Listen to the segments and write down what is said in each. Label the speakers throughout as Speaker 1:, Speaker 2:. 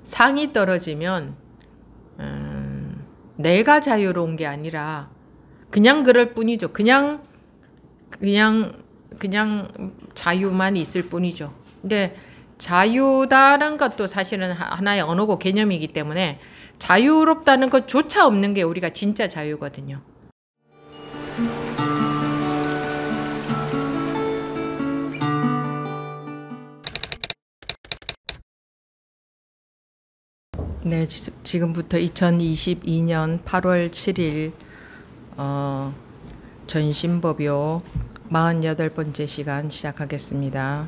Speaker 1: 상이 떨어지면 내가 자유로운 게 아니라 그냥 그럴 뿐이죠. 그냥 자유만 있을 뿐이죠. 근데 자유다는 것도 사실은 하나의 언어고 개념이기 때문에 자유롭다는 것조차 없는 게 우리가 진짜 자유거든요. 네, 지금부터 2022년 8월 7일 전신법요 48번째 시간 시작하겠습니다.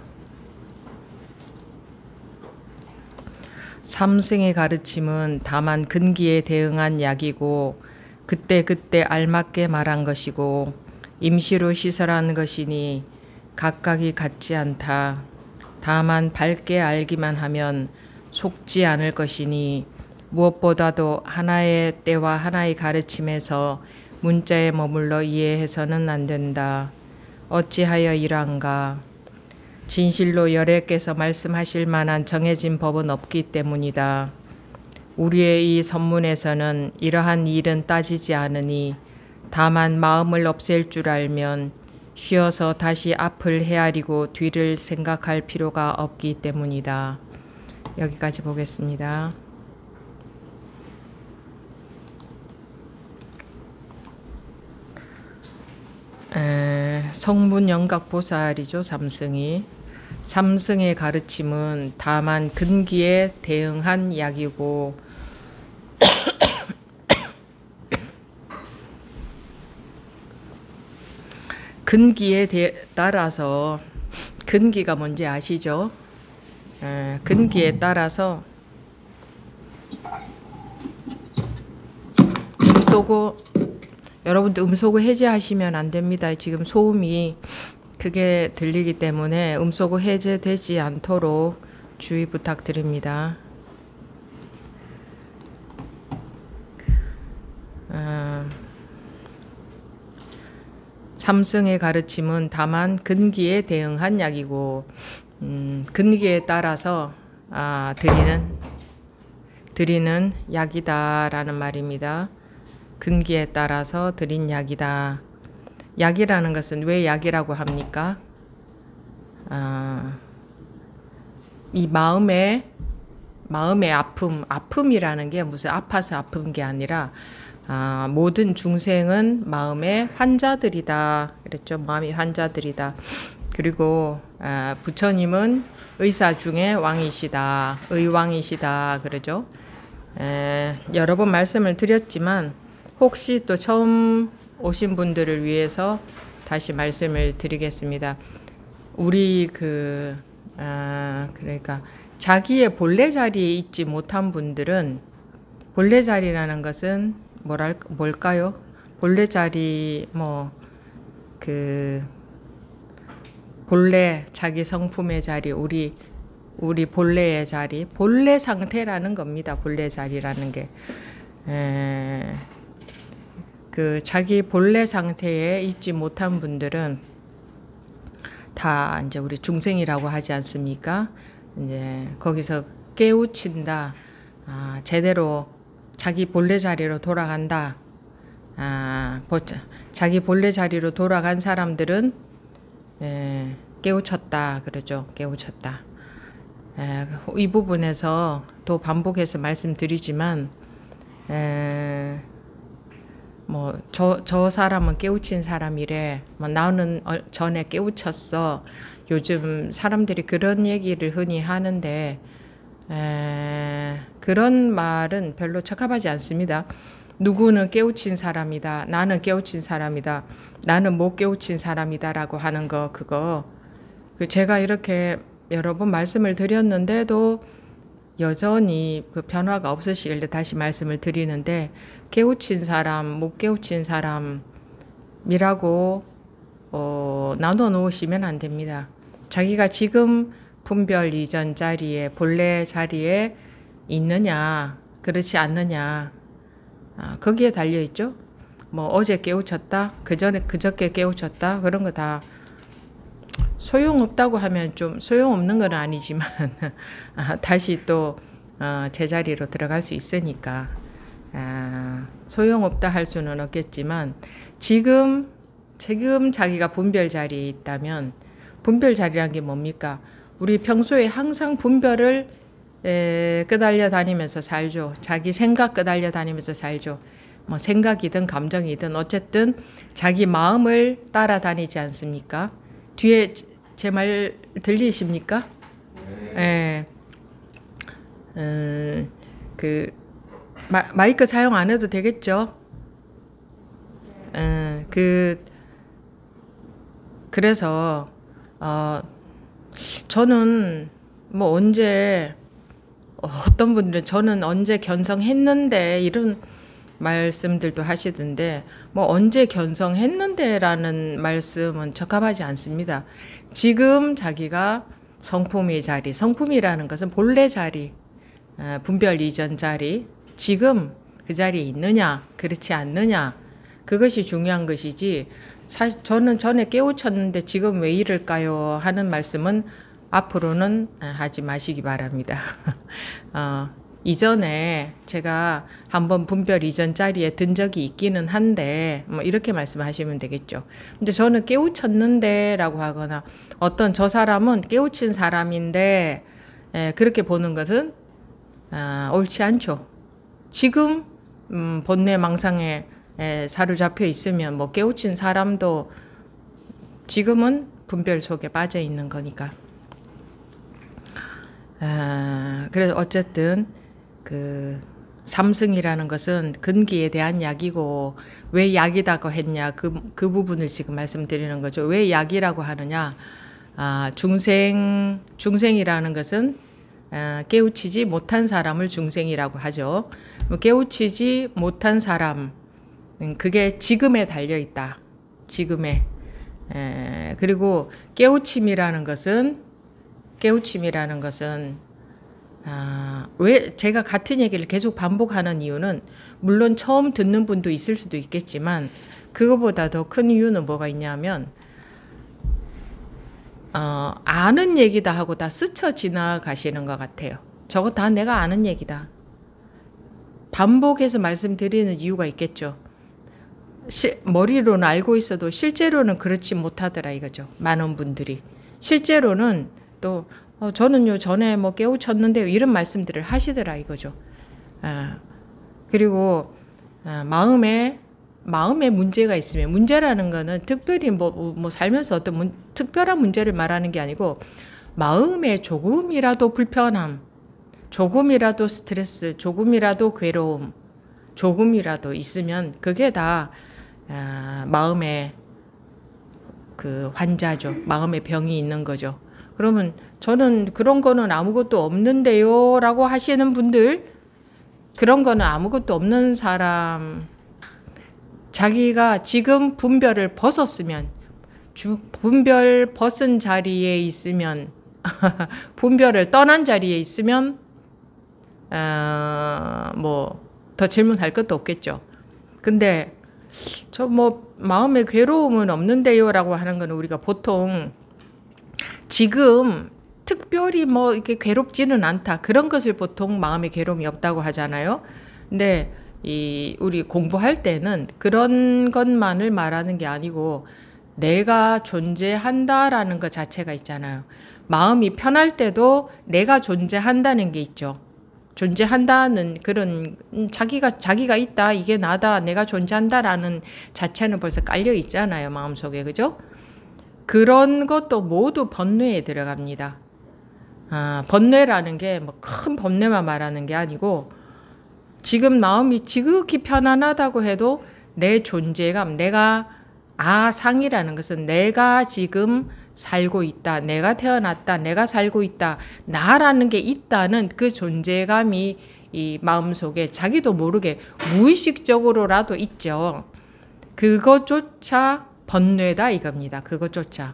Speaker 1: 삼승의 가르침은 다만 근기에 대응한 약이고 그때그때 알맞게 말한 것이고 임시로 시설한 것이니 각각이 같지 않다. 다만 밝게 알기만 하면 속지 않을 것이니 무엇보다도 하나의 때와 하나의 가르침에서 문자에 머물러 이해해서는 안 된다. 어찌하여 이러한가? 진실로 열애께서 말씀하실 만한 정해진 법은 없기 때문이다. 우리의 이 선문에서는 이러한 일은 따지지 않으니 다만 마음을 없앨 줄 알면 쉬어서 다시 앞을 헤아리고 뒤를 생각할 필요가 없기 때문이다. 여기까지 보겠습니다. 성문영각보살이죠. 삼승이. 삼승의 가르침은 다만 근기에 대응한 약이고 근기에 따라서 근기가 뭔지 아시죠? 근기에 따라서 음소거 여러분들 음소거 해제하시면 안 됩니다. 지금 소음이 크게 들리기 때문에 음소거 해제되지 않도록 주의 부탁드립니다. 삼승의 가르침은 다만 근기에 대응한 약이고 근기에 따라서 드리는 약이다라는 말입니다. 근기에 따라서 드린 약이다. 약이라는 것은 왜 약이라고 합니까? 이 마음의 아픔이라는 게 무슨 아파서 아픈 게 아니라 모든 중생은 마음의 환자들이다. 그랬죠. 마음이 환자들이다. 그리고 부처님은 의사 중에 왕이시다. 의왕이시다. 그러죠. 여러 번 말씀을 드렸지만 혹시 또 처음 오신 분들을 위해서 다시 말씀을 드리겠습니다. 우리 그러니까 자기의 본래 자리에 있지 못한 분들은 본래 자리라는 것은 뭘까요? 본래 자리 본래 자기 성품의 자리, 우리 본래의 자리, 본래 상태라는 겁니다. 본래 자리라는 게. 자기 본래 상태에 있지 못한 분들은 다 이제 우리 중생이라고 하지 않습니까? 이제 거기서 깨우친다. 제대로 자기 본래 자리로 돌아간다. 자기 본래 자리로 돌아간 사람들은 깨우쳤다. 그러죠. 깨우쳤다. 이 부분에서 또 반복해서 말씀드리지만 저 사람은 깨우친 사람이래. 나는 전에 깨우쳤어. 요즘 사람들이 그런 얘기를 흔히 하는데 그런 말은 별로 적합하지 않습니다. 누구는 깨우친 사람이다. 나는 깨우친 사람이다. 나는 못 깨우친 사람이다 라고 하는 거 그거 제가 이렇게 여러 번 말씀을 드렸는데도 여전히 그 변화가 없으시길래 다시 말씀을 드리는데 깨우친 사람, 못 깨우친 사람이라고 나눠 놓으시면 안 됩니다. 자기가 지금 분별 이전 자리에 본래 자리에 있느냐 그렇지 않느냐 거기에 달려 있죠. 어제 깨우쳤다, 그저께 깨우쳤다 그런 거 다 소용없다고 하면 좀 소용없는 건 아니지만 다시 또 제자리로 들어갈 수 있으니까 소용없다 할 수는 없겠지만 지금 자기가 분별 자리에 있다면 분별 자리란 게 뭡니까? 우리 평소에 항상 분별을 끄달려 다니면서 살죠. 자기 생각 끄달려 다니면서 살죠. 뭐 생각이든 감정이든 어쨌든 자기 마음을 따라다니지 않습니까? 뒤에 제 말 들리십니까? 네. 마이크 사용 안 해도 되겠죠? 그래서 저는 뭐 언제 어떤 분들은 저는 언제 견성했는데 이런 말씀들도 하시던데 뭐 언제 견성했는데라는 말씀은 적합하지 않습니다. 지금 자기가 성품의 자리, 성품이라는 것은 본래 자리, 분별 이전 자리, 지금 그 자리에 있느냐, 그렇지 않느냐, 그것이 중요한 것이지. 사실 저는 전에 깨우쳤는데 지금 왜 이럴까요? 하는 말씀은 앞으로는 하지 마시기 바랍니다. 이전에 제가 한번 분별 이전 자리에 든 적이 있기는 한데 뭐 이렇게 말씀하시면 되겠죠. 근데 저는 깨우쳤는데 라고 하거나 어떤 저 사람은 깨우친 사람인데 그렇게 보는 것은 옳지 않죠. 지금 본뇌 망상에 사로잡혀 있으면 뭐 깨우친 사람도 지금은 분별 속에 빠져 있는 거니까. 그래서 어쨌든 그 삼승이라는 것은 근기에 대한 약이고 왜 약이라고 했냐 그 부분을 지금 말씀드리는 거죠. 왜 약이라고 하느냐? 중생이라는 것은 깨우치지 못한 사람을 중생이라고 하죠. 깨우치지 못한 사람, 그게 지금에 달려 있다. 지금에. 그리고 깨우침이라는 것은 왜 제가 같은 얘기를 계속 반복하는 이유는 물론 처음 듣는 분도 있을 수도 있겠지만 그거보다 더 큰 이유는 뭐가 있냐면 아는 얘기다 하고 다 스쳐 지나가시는 것 같아요. 저거 다 내가 아는 얘기다. 반복해서 말씀드리는 이유가 있겠죠. 머리로는 알고 있어도 실제로는 그렇지 못하더라 이거죠. 많은 분들이. 실제로는 또 저는요 전에 뭐 깨우쳤는데요 이런 말씀들을 하시더라 이거죠. 그리고 마음에 문제가 있으면 문제라는 거는 특별히 뭐 살면서 어떤 특별한 문제를 말하는 게 아니고 마음에 조금이라도 불편함, 조금이라도 스트레스, 조금이라도 괴로움, 조금이라도 있으면 그게 다 마음의 그 환자죠. 마음의 병이 있는 거죠. 그러면 저는 그런 거는 아무것도 없는데요 라고 하시는 분들, 그런 거는 아무것도 없는 사람, 자기가 지금 분별을 벗었으면, 분별 벗은 자리에 있으면, 분별을 떠난 자리에 있으면 뭐 더 질문할 것도 없겠죠. 근데 저 뭐 마음에 괴로움은 없는데요 라고 하는 거는 우리가 보통 지금 특별히 뭐 이렇게 괴롭지는 않다 그런 것을 보통 마음에 괴로움이 없다고 하잖아요. 근데 우리 공부할 때는 그런 것만을 말하는 게 아니고 내가 존재한다라는 것 자체가 있잖아요. 마음이 편할 때도 내가 존재한다는 게 있죠. 존재한다는 그런 자기가 있다, 이게 나다, 내가 존재한다라는 자체는 벌써 깔려 있잖아요. 마음속에. 그죠? 그런 것도 모두 번뇌에 들어갑니다. 번뇌라는 게 뭐 큰 번뇌만 말하는 게 아니고 지금 마음이 지극히 편안하다고 해도 내 존재감, 내가 아상이라는 것은 내가 지금 살고 있다, 내가 태어났다, 내가 살고 있다, 나라는 게 있다는 그 존재감이 이 마음속에 자기도 모르게 무의식적으로라도 있죠. 그것조차 번뇌다 이겁니다. 그것조차.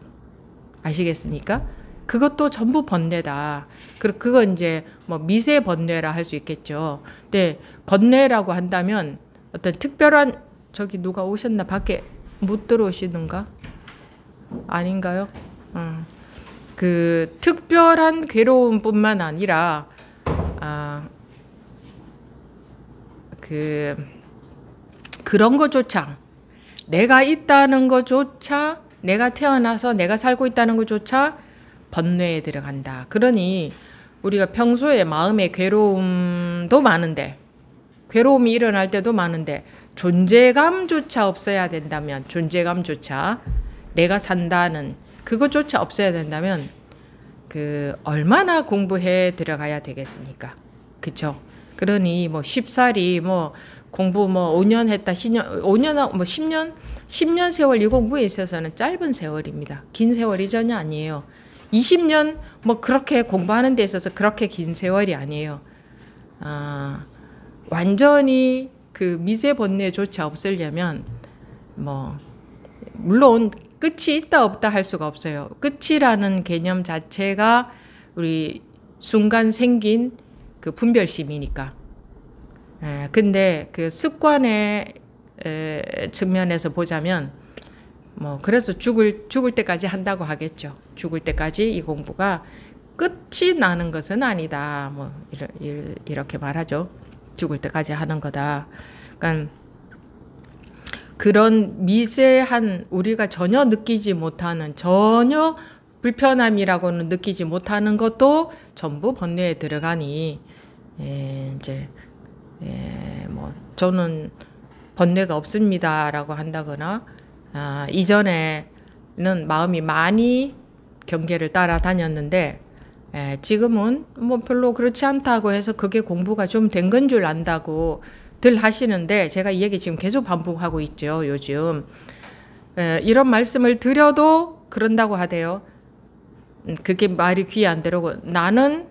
Speaker 1: 아시겠습니까? 그것도 전부 번뇌다. 그건 이제 뭐 미세 번뇌라 할 수 있겠죠. 근데 번뇌라고 한다면 어떤 특별한, 저기 누가 오셨나? 밖에 못 들어오시는가? 아닌가요? 그 특별한 괴로움뿐만 아니라 그런 것조차, 내가 있다는 것조차, 내가 태어나서 내가 살고 있다는 것조차 번뇌에 들어간다. 그러니 우리가 평소에 마음의 괴로움도 많은데, 괴로움이 일어날 때도 많은데, 존재감조차 없어야 된다면, 존재감조차, 내가 산다는 그것조차 없어야 된다면 얼마나 공부해 들어가야 되겠습니까? 그쵸? 그러니 쉽사리 공부 5년 했다, 5년, 10년 세월 이 공부에 있어서는 짧은 세월입니다. 긴 세월이 전혀 아니에요. 20년 그렇게 공부하는 데 있어서 그렇게 긴 세월이 아니에요. 완전히 그 미세 번뇌조차 없으려면 물론 끝이 있다 없다 할 수가 없어요. 끝이라는 개념 자체가 우리 순간 생긴 그 분별심이니까. 근데 그 습관의 측면에서 보자면 그래서 죽을 때까지 한다고 하겠죠. 죽을 때까지 이 공부가 끝이 나는 것은 아니다. 이렇게 말하죠. 죽을 때까지 하는 거다. 그러니까 그런 미세한 우리가 전혀 느끼지 못하는, 전혀 불편함이라고는 느끼지 못하는 것도 전부 번뇌에 들어가니 저는 번뇌가 없습니다라고 한다거나 이전에는 마음이 많이 경계를 따라다녔는데 지금은 별로 그렇지 않다고 해서 그게 공부가 좀 된 건 줄 안다고 들 하시는데, 제가 이 얘기 지금 계속 반복하고 있죠. 요즘 이런 말씀을 드려도 그런다고 하대요. 그게 말이 귀에 안 들어오고 나는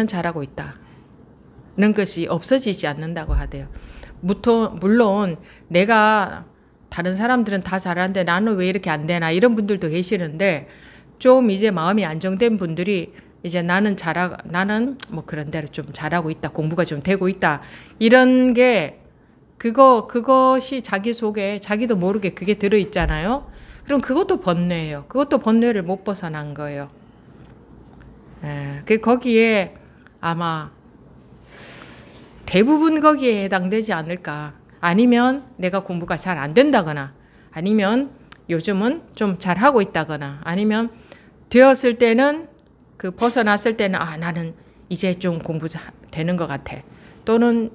Speaker 1: 잘하고 있다는 것이 없어지지 않는다고 하대요. 물론 내가 다른 사람들은 다 잘하는데 나는 왜 이렇게 안 되나 이런 분들도 계시는데, 좀 이제 마음이 안정된 분들이 이제 나는 그런 대로 좀 잘하고 있다, 공부가 좀 되고 있다, 이런 게 그것이 자기 속에 자기도 모르게 그게 들어있잖아요. 그럼 그것도 번뇌예요. 그것도 번뇌를 못 벗어난 거예요. 거기에 아마 대부분 거기에 해당되지 않을까. 아니면 내가 공부가 잘 안 된다거나, 아니면 요즘은 좀 잘하고 있다거나, 아니면 되었을 때는 벗어났을 때는 나는 이제 좀 공부 되는 것 같아. 또는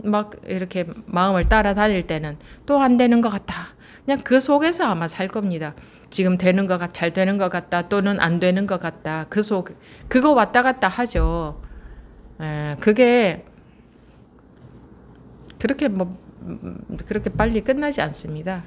Speaker 1: 이렇게 마음을 따라다닐 때는 또 안 되는 것 같아. 그냥 그 속에서 아마 살 겁니다. 지금 잘 되는 것 같다, 또는 안 되는 것 같다. 그거 왔다 갔다 하죠. 그게 그렇게 빨리 끝나지 않습니다.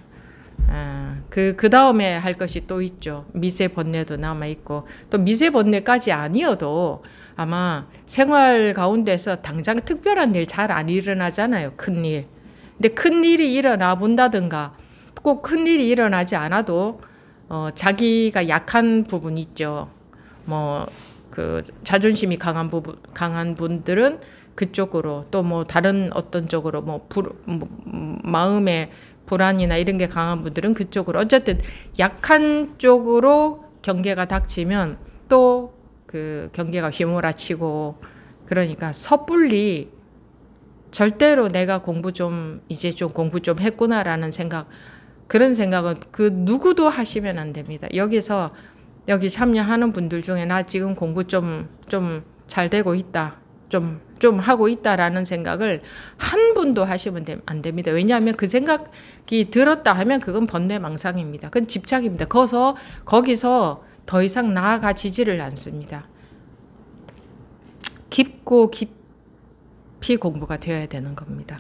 Speaker 1: 그 다음에 할 것이 또 있죠. 미세 번뇌도 남아있고, 또 미세 번뇌까지 아니어도 아마 생활 가운데서 당장 특별한 일 잘 안 일어나잖아요. 큰일. 근데 큰일이 일어나 본다든가, 꼭 큰일이 일어나지 않아도 자기가 약한 부분이 있죠. 자존심이 강한 분들은 그쪽으로, 또 다른 어떤 쪽으로 마음의 불안이나 이런 게 강한 분들은 그쪽으로, 어쨌든 약한 쪽으로 경계가 닥치면 또 그 경계가 휘몰아치고, 그러니까 섣불리 절대로 내가 이제 좀 공부 좀 했구나라는 그런 생각은 누구도 하시면 안 됩니다. 여기 참여하는 분들 중에 나 지금 공부 좀 잘 되고 있다, 좀 하고 있다라는 생각을 한 분도 하시면 안 됩니다. 왜냐하면 그 생각이 들었다 하면 그건 번뇌망상입니다. 그건 집착입니다. 거기서 더 이상 나아가지지를 않습니다. 깊고 깊이 공부가 되어야 되는 겁니다.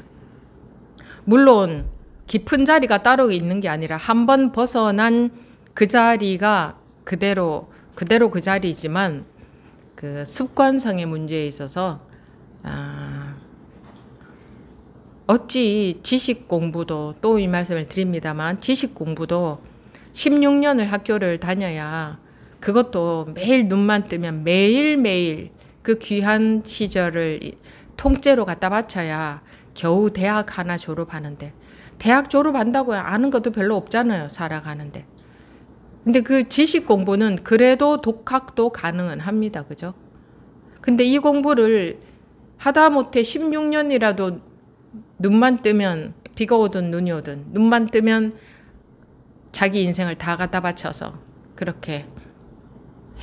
Speaker 1: 물론 깊은 자리가 따로 있는 게 아니라 한 번 벗어난 그 자리가 그대로 그 자리이지만, 그 습관성의 문제에 있어서 어찌 지식 공부도, 또 이 말씀을 드립니다만, 지식 공부도 16년을 학교를 다녀야, 그것도 매일 눈만 뜨면 매일매일 그 귀한 시절을 통째로 갖다 바쳐야 겨우 대학 하나 졸업하는데, 대학 졸업한다고 아는 것도 별로 없잖아요, 살아가는데. 근데 그 지식 공부는 그래도 독학도 가능은 합니다. 그죠? 근데 이 공부를 하다못해 16년이라도 눈만 뜨면 비가 오든 눈이 오든 눈만 뜨면 자기 인생을 다 갖다 바쳐서 그렇게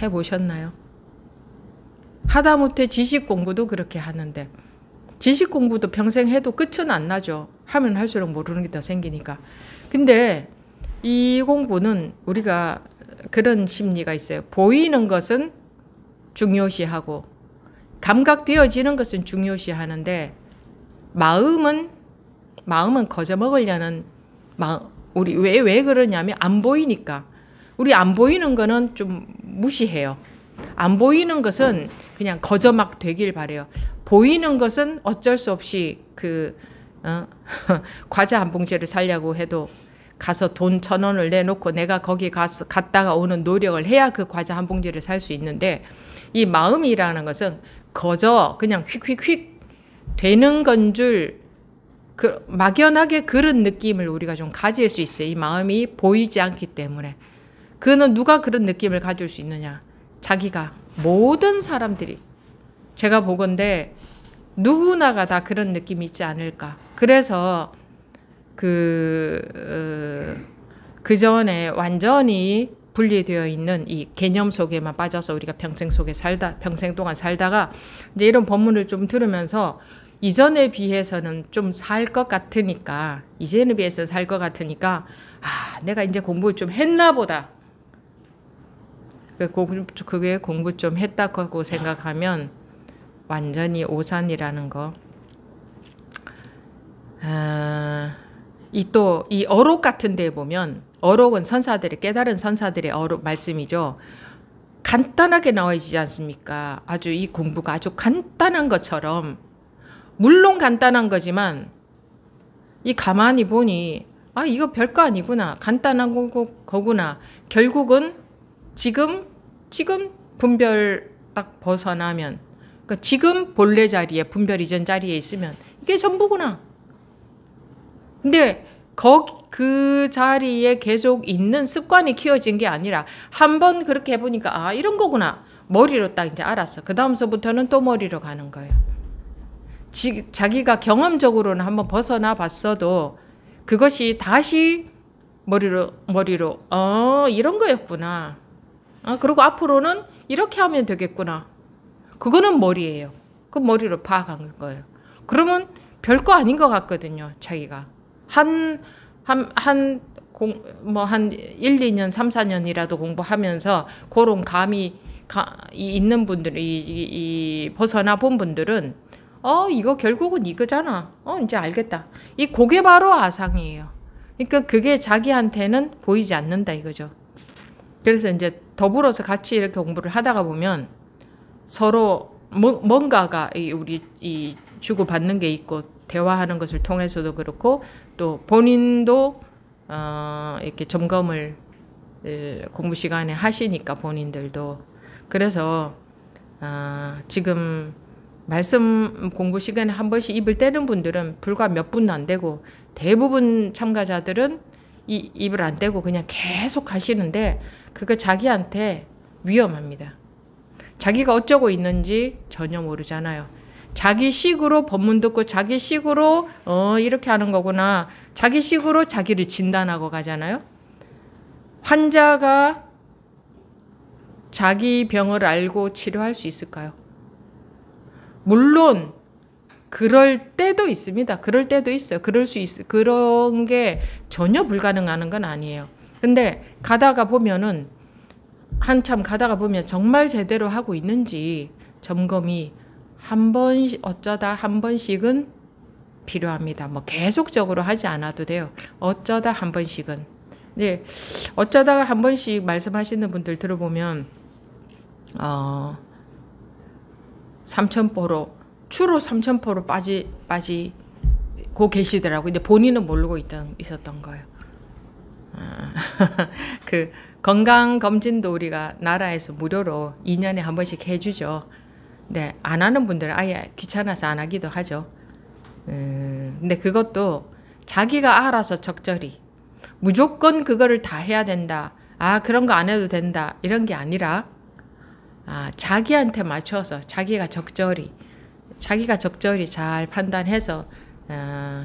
Speaker 1: 해보셨나요? 하다못해 지식 공부도 그렇게 하는데 지식 공부도 평생 해도 끝은 안 나죠. 하면 할수록 모르는 게 더 생기니까. 근데 이 공부는 우리가 그런 심리가 있어요. 보이는 것은 중요시하고 감각되어지는 것은 중요시하는데 마음은 거저먹으려는 우리 왜 그러냐면 안 보이니까. 우리 안 보이는 거는 좀 무시해요. 안 보이는 것은 그냥 거저 막 되길 바래요. 보이는 것은 어쩔 수 없이 과자 한 봉지를 사려고 해도 가서 돈 1,000원을 내놓고 내가 거기 갔다가 오는 노력을 해야 그 과자 한 봉지를 살 수 있는데 이 마음이라는 것은 거저 그냥 휙휙휙 되는 건 줄 막연하게 그런 느낌을 우리가 좀 가질 수 있어요. 이 마음이 보이지 않기 때문에. 그는 누가 그런 느낌을 가질 수 있느냐? 자기가. 모든 사람들이. 제가 보건대 누구나가 다 그런 느낌이 있지 않을까. 그래서 그 전에 완전히 분리되어 있는 이 개념 속에만 빠져서 우리가 평생 동안 살다가 이제 이런 법문을 좀 들으면서 이전에 비해서는 좀 살 것 같으니까 내가 이제 공부 좀 했나 보다. 그게 공부 좀 했다고 생각하면 완전히 오산이라는 거. 이 어록 같은 데 보면 어록은 깨달은 선사들의 어록 말씀이죠. 간단하게 나와 있지 않습니까? 아주 이 공부가 아주 간단한 것처럼 물론 간단한 거지만 이 가만히 보니 이거 별거 아니구나. 간단한 거구나. 결국은 지금 분별 딱 벗어나면 그러니까 지금 본래 자리에 분별 이전 자리에 있으면 이게 전부구나. 근데 그 자리에 계속 있는 습관이 키워진 게 아니라 한번 그렇게 해보니까 이런 거구나. 머리로 딱 이제 알았어. 그 다음서부터는 또 머리로 가는 거예요. 자기가 경험적으로는 한번 벗어나 봤어도 그것이 다시 머리로 이런 거였구나. 그리고 앞으로는 이렇게 하면 되겠구나. 그거는 머리예요. 그 머리로 파악한 거예요. 그러면 별거 아닌 것 같거든요. 자기가 한 1, 2년, 3, 4년이라도 공부하면서 그런 감이 있는 분들이 벗어나 본 분들은 이거 결국은 이거잖아. 이제 알겠다. 그게 바로 아상이에요. 그러니까 그게 자기한테는 보이지 않는다 이거죠. 그래서 이제 더불어서 같이 이렇게 공부를 하다가 보면 서로 뭔가가 우리 주고받는 게 있고 대화하는 것을 통해서도 그렇고 또 본인도 이렇게 점검을 공부 시간에 하시니까 본인들도 그래서 지금 말씀 공부 시간에 한 번씩 입을 떼는 분들은 불과 몇 분도 안 되고 대부분 참가자들은 입을 안 떼고 그냥 계속 하시는데 그거 자기한테 위험합니다. 자기가 어쩌고 있는지 전혀 모르잖아요. 자기식으로 법문 듣고 자기식으로 이렇게 하는 거구나. 자기식으로 자기를 진단하고 가잖아요. 환자가 자기 병을 알고 치료할 수 있을까요? 물론 그럴 때도 있습니다. 그럴 때도 있어요. 그런 게 전혀 불가능한 건 아니에요. 근데 한참 가다가 보면 정말 제대로 하고 있는지 점검이 어쩌다 한 번씩은 필요합니다. 계속적으로 하지 않아도 돼요. 어쩌다 한 번씩은. 네, 어쩌다가 한 번씩 말씀하시는 분들 들어보면 주로 삼천포로 빠지고 계시더라고요. 근데 본인은 모르고 있었던 거예요. 그 건강검진도 우리가 나라에서 무료로 2년에 한 번씩 해주죠. 네, 안 하는 분들은 아예 귀찮아서 안 하기도 하죠. 근데 그것도 자기가 알아서 적절히 무조건 그거를 다 해야 된다. 그런 거 안 해도 된다. 이런 게 아니라 자기한테 맞춰서 자기가 적절히 잘 판단해서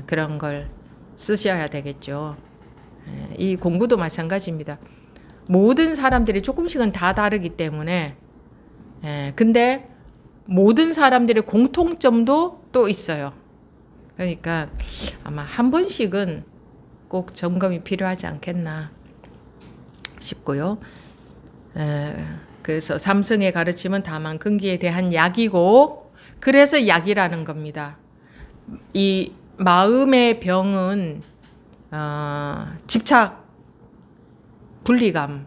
Speaker 1: 그런 걸 쓰셔야 되겠죠. 이 공부도 마찬가지입니다. 모든 사람들이 조금씩은 다 다르기 때문에 근데 모든 사람들의 공통점도 또 있어요. 그러니까 아마 한 번씩은 꼭 점검이 필요하지 않겠나 싶고요. 그래서 삼성의 가르침은 다만 근기에 대한 약이고 그래서 약이라는 겁니다. 이 마음의 병은 집착, 분리감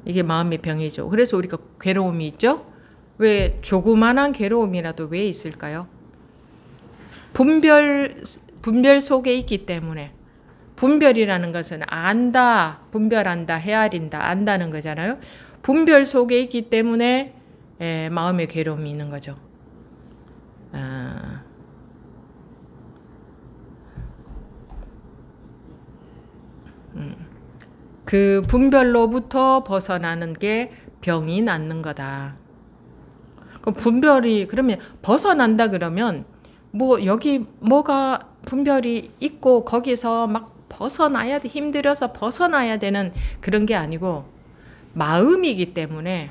Speaker 1: 이게 마음의 병이죠. 그래서 우리가 괴로움이 있죠. 왜 조그만한 괴로움이라도 왜 있을까요? 분별 속에 있기 때문에. 분별이라는 것은 안다, 분별한다, 헤아린다, 안다는 거잖아요. 분별 속에 있기 때문에 마음의 괴로움이 있는 거죠. 그 분별로부터 벗어나는 게 병이 낫는 거다. 그 분별이 그러면 벗어난다 그러면 뭐 여기 뭐가 분별이 있고 거기서 막 벗어나야 돼, 힘들어서 벗어나야 되는 그런 게 아니고 마음이기 때문에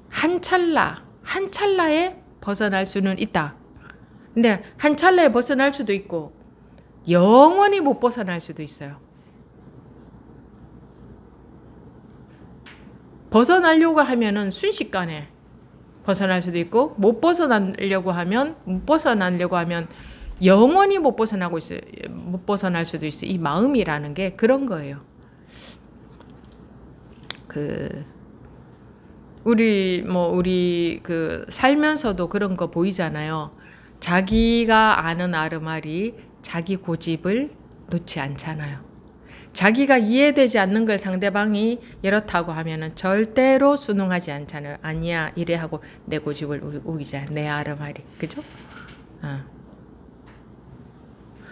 Speaker 1: 한 찰나에 벗어날 수는 있다. 근데 한 찰나에 벗어날 수도 있고 영원히 못 벗어날 수도 있어요. 벗어나려고 하면은 순식간에 벗어날 수도 있고 못 벗어나려고 하면 영원히 못 벗어날 수도 있어요. 이 마음이라는 게 그런 거예요. 우리 살면서도 그런 거 보이잖아요. 자기가 아는 아르마리 자기 고집을 놓지 않잖아요. 자기가 이해되지 않는 걸 상대방이 이렇다고 하면은 절대로 순응하지 않잖아요. 아니야 이래 하고 내 고집을 우기자, 내 아르마리, 그죠?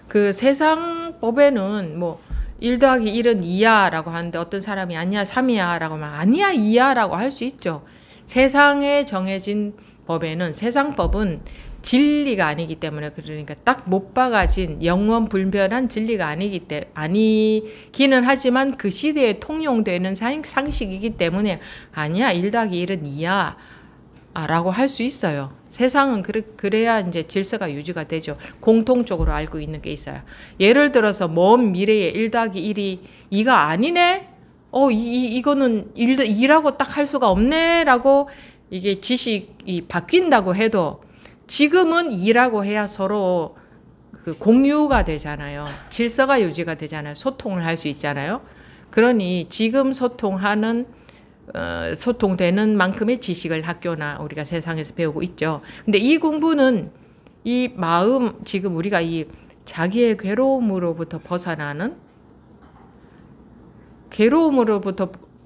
Speaker 1: 그 세상 법에는 뭐 1 더하기 1은 2야 라고 하는데 어떤 사람이 아니야 3이야 라고 하면 아니야 2야 라고 할 수 있죠. 세상에 정해진 법에는 세상법은 진리가 아니기 때문에 그러니까 딱 못 박아진 영원 불변한 진리가 아니기는 하지만 그 시대에 통용되는 상식이기 때문에 아니야 1 더하기 1은 2야 라고 할 수 있어요. 세상은 그래야 이제 질서가 유지가 되죠. 공통적으로 알고 있는 게 있어요. 예를 들어서 먼 미래에 1 더하기 1이 2가 아니네? 이거는 2라고 딱 할 수가 없네? 라고 이게 지식이 바뀐다고 해도 지금은 2라고 해야 서로 그 공유가 되잖아요. 질서가 유지가 되잖아요. 소통을 할 수 있잖아요. 그러니 지금 소통되는 만큼의 지식을 학교나 우리가 세상에서 배우고 있죠. 근데 이 공부는 이 마음, 지금 우리가 이 자기의 괴로움으로부터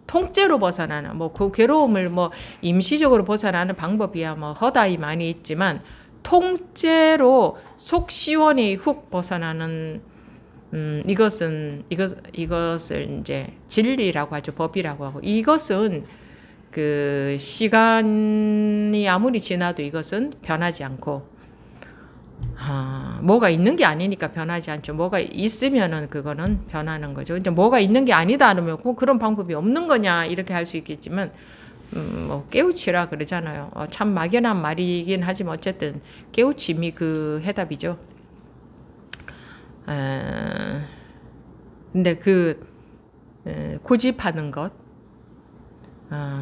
Speaker 1: 통째로 벗어나는 그 괴로움을 임시적으로 벗어나는 방법이야 허다히 많이 있지만 통째로 속 시원히 훅 벗어나는 이것을 이제 진리라고 하죠. 법이라고 하고 이것은 그 시간이 아무리 지나도 이것은 변하지 않고 뭐가 있는 게 아니니까 변하지 않죠. 뭐가 있으면은 그거는 변하는 거죠. 이제 뭐가 있는 게 아니다 그러면 그런 방법이 없는 거냐 이렇게 할 수 있겠지만 깨우치라 그러잖아요. 참 막연한 말이긴 하지만 어쨌든 깨우침이 그 해답이죠. 근데 고집하는 것,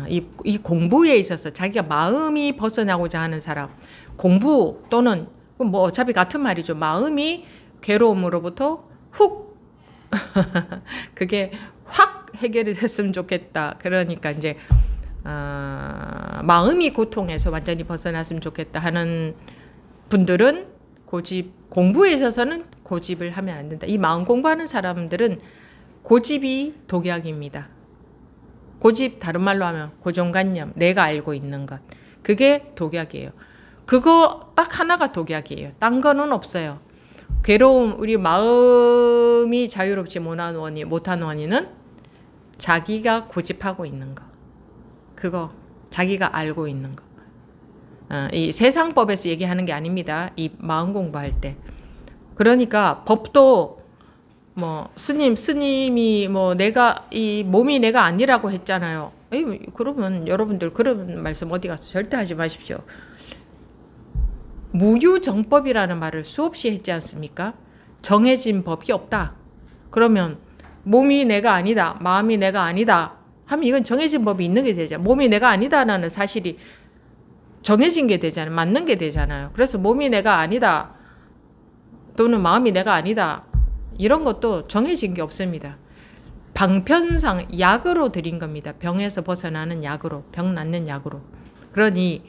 Speaker 1: 이 공부에 있어서 자기가 마음이 벗어나고자 하는 사람, 공부 또는 어차피 같은 말이죠. 마음이 괴로움으로부터 훅 그게 확 해결이 됐으면 좋겠다. 그러니까 이제 마음이 고통에서 완전히 벗어났으면 좋겠다 하는 분들은 공부에 있어서는 고집을 하면 안 된다. 이 마음 공부하는 사람들은 고집이 독약입니다. 고집 다른 말로 하면 고정관념, 내가 알고 있는 것. 그게 독약이에요. 그거 딱 하나가 독약이에요. 딴 거는 없어요. 괴로움, 우리 마음이 자유롭지 못한 원인은 자기가 고집하고 있는 거. 그거 자기가 알고 있는 거. 이 세상법에서 얘기하는 게 아닙니다. 이 마음 공부할 때. 그러니까 법도 뭐 스님이 뭐 내가 이 몸이 내가 아니라고 했잖아요. 그러면 여러분들 그런 말씀 어디 가서 절대 하지 마십시오. 무유정법이라는 말을 수없이 했지 않습니까? 정해진 법이 없다. 그러면 몸이 내가 아니다, 마음이 내가 아니다 하면 이건 정해진 법이 있는 게 되죠. 몸이 내가 아니다라는 사실이 정해진 게 되잖아요. 맞는 게 되잖아요. 그래서 몸이 내가 아니다 또는 마음이 내가 아니다 이런 것도 정해진 게 없습니다. 방편상 약으로 드린 겁니다. 병에서 벗어나는 약으로, 병 낫는 약으로. 그러니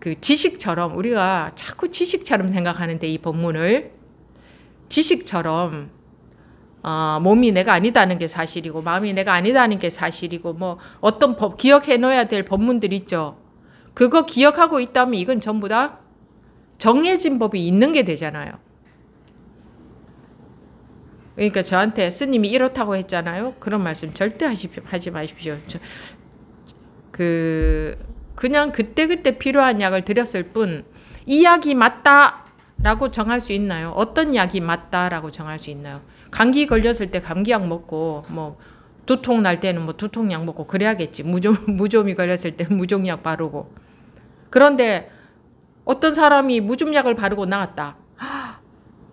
Speaker 1: 그 지식처럼 우리가 자꾸 지식처럼 생각하는데 이 법문을 지식처럼 몸이 내가 아니다는 게 사실이고 마음이 내가 아니다는 게 사실이고 뭐 어떤 법 기억해 놓아야 될 법문들 있죠. 그거 기억하고 있다면 이건 전부 다 정해진 법이 있는 게 되잖아요. 그러니까 저한테 스님이 이렇다고 했잖아요. 그런 말씀 절대 하지 마십시오. 그냥 그때그때 필요한 약을 드렸을 뿐 이 약이 맞다라고 정할 수 있나요? 어떤 약이 맞다라고 정할 수 있나요? 감기 걸렸을 때 감기약 먹고 뭐 두통 날 때는 뭐 두통약 먹고 그래야겠지. 무좀이 걸렸을 때 무좀약 바르고. 그런데 어떤 사람이 무좀약을 바르고 나았다.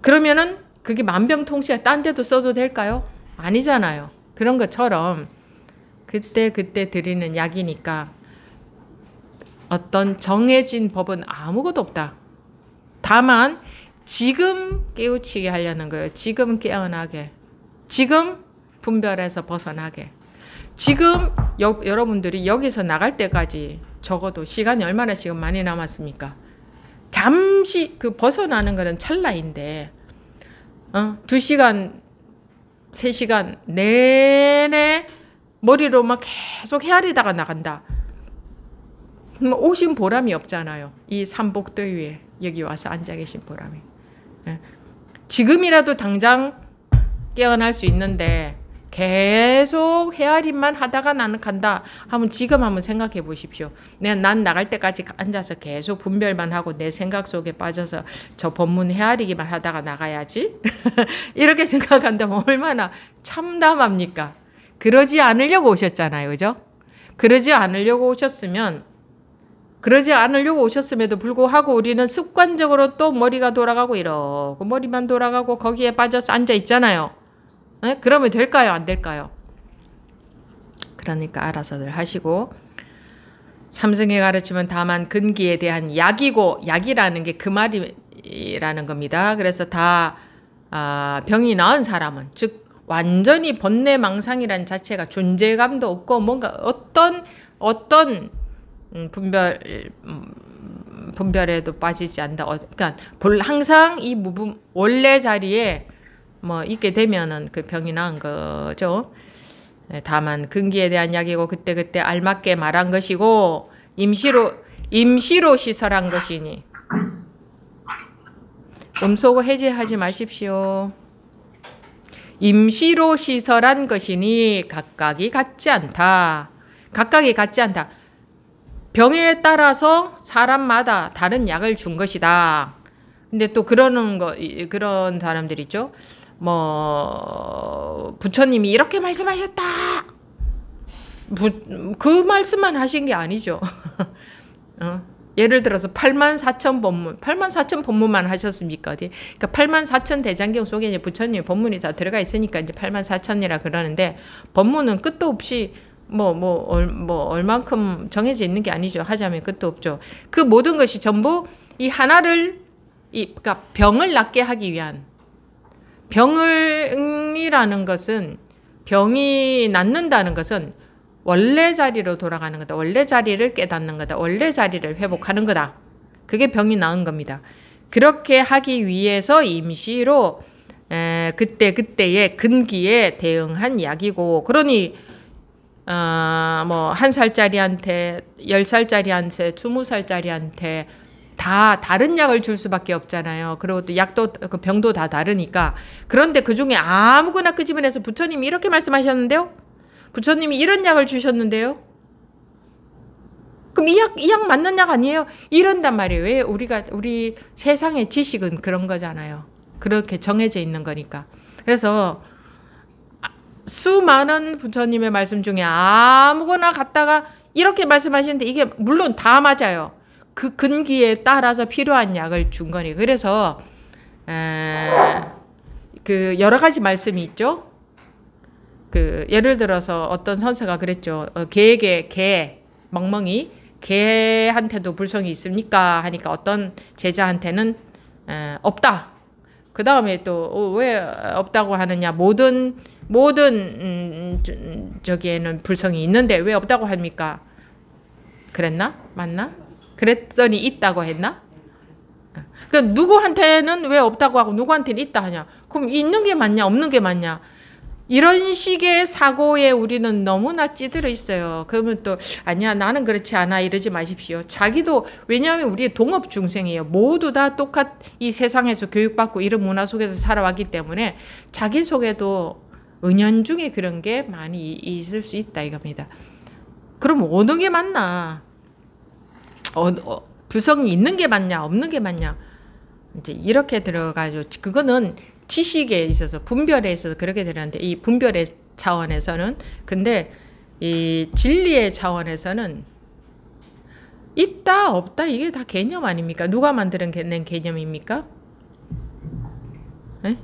Speaker 1: 그러면은 그게 만병통치약 딴 데도 써도 될까요? 아니잖아요. 그런 것처럼 그때 드리는 약이니까 어떤 정해진 법은 아무것도 없다. 다만 지금 깨우치게 하려는 거예요. 지금 깨어나게. 지금 분별에서 벗어나게. 지금 여러분들이 여기서 나갈 때까지 적어도 시간이 얼마나 지금 많이 남았습니까? 잠시 그 벗어나는 거는 찰나인데 2시간, 3시간 내내 머리로 막 계속 헤아리다가 나간다. 오신 보람이 없잖아요. 이 삼복더위에 여기 와서 앉아 계신 보람이. 지금이라도 당장 깨어날 수 있는데 계속 헤아림만 하다가 나는 간다 하면 지금 한번 생각해 보십시오. 난 나갈 때까지 앉아서 계속 분별만 하고 내 생각 속에 빠져서 저 법문 헤아리기만 하다가 나가야지. 이렇게 생각한다면 얼마나 참담합니까? 그러지 않으려고 오셨잖아요. 그죠? 그러지 않으려고 오셨음에도 불구하고 우리는 습관적으로 또 머리가 돌아가고 이러고 머리만 돌아가고 거기에 빠져서 앉아 있잖아요. 네? 그러면 될까요? 안 될까요? 그러니까 알아서들 하시고 삼승의 가르침은 다만 근기에 대한 약이고 약이라는 게 그 말이라는 겁니다. 그래서 다 병이 나은 사람은 즉 완전히 번뇌망상이라는 자체가 존재감도 없고 뭔가 어떤 분별에도 빠지지 않는다. 그러니까 항상 이 원래 자리에 뭐 있게 되면은 그 병이 나은 거죠. 다만 근기에 대한 약이고 그때 알맞게 말한 것이고 임시로 시설한 것이니 음소거 해제하지 마십시오. 임시로 시설한 것이니 각각이 같지 않다. 각각이 같지 않다. 병에 따라서 사람마다 다른 약을 준 것이다. 근데 또 그런 사람들 있죠. 뭐 부처님이 이렇게 말씀하셨다. 그 말씀만 하신 게 아니죠. 예를 들어서 84,000 법문, 84,000 법문만 하셨습니까? 그러니까 84,000 대장경 속에 이제 부처님의 법문이 다 들어가 있으니까 이제 84,000이라 그러는데 법문은 끝도 없이 얼만큼 정해져 있는 게 아니죠. 하자면 끝도 없죠. 그 모든 것이 전부 이 하나를 그러니까 병을 낫게 하기 위한 병이라는 것은 병이 낫는다는 것은 원래 자리로 돌아가는 거다. 원래 자리를 깨닫는 거다. 원래 자리를 회복하는 거다. 그게 병이 나은 겁니다. 그렇게 하기 위해서 임시로 그때의 근기에 대응한 약이고 그러니 뭐 1살짜리한테 10살짜리한테 20살짜리한테 다 다른 약을 줄 수밖에 없잖아요. 그리고 또 약도 그 병도 다 다르니까. 그런데 그중에 아무거나 끄집어내서 부처님이 이렇게 말씀하셨는데요. 부처님이 이런 약을 주셨는데요. 그럼 이 약 맞는 약 아니에요? 이런단 말이에요. 왜 우리 세상의 지식은 그런 거잖아요. 그렇게 정해져 있는 거니까. 그래서 수많은 부처님의 말씀 중에 아무거나 갖다가 이렇게 말씀하시는데 이게 물론 다 맞아요. 그 근기에 따라서 필요한 약을 준 거니. 그래서 그 여러 가지 말씀이 있죠. 그 예를 들어서 어떤 선생가 그랬죠. 개 멍멍이 개한테도 불성이 있습니까? 하니까 어떤 제자한테는 없다. 그 다음에 또 왜 없다고 하느냐? 모든 저기에는 불성이 있는데 왜 없다고 합니까? 그랬나? 맞나? 그랬더니 있다고 했나? 그러니까 누구한테는 왜 없다고 하고 누구한테는 있다 하냐? 그럼 있는 게 맞냐? 없는 게 맞냐? 이런 식의 사고에 우리는 너무나 찌들어 있어요. 그러면 또 아니야 나는 그렇지 않아 이러지 마십시오. 자기도 왜냐하면 우리 동업 중생이에요. 모두 다 이 세상에서 교육받고 이런 문화 속에서 살아왔기 때문에 자기 속에도 은연중에 그런 게 많이 있을 수 있다 이겁니다. 그럼 어느 게 맞나? 불성이 있는 게 맞냐 없는 게 맞냐? 이제 이렇게 들어가죠. 그거는 지식에 있어서 분별에 있어서 그렇게 되는데 이 분별의 차원에서는 근데 이 진리의 차원에서는 있다 없다 이게 다 개념 아닙니까? 누가 낸 개념입니까? 네?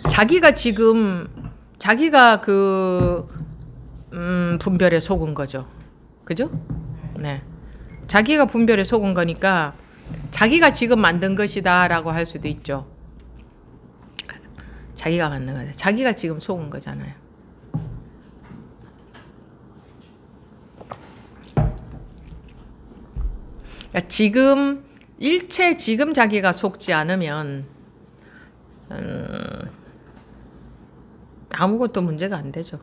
Speaker 1: 자기가 지금 자기가 그 분별에 속은 거죠. 그죠? 네. 자기가 분별에 속은 거니까 자기가 지금 만든 것이다 라고 할 수도 있죠. 자기가 만든 거다. 자기가 지금 속은 거잖아요. 그러니까 지금 일체 지금 자기가 속지 않으면 아무것도 문제가 안 되죠.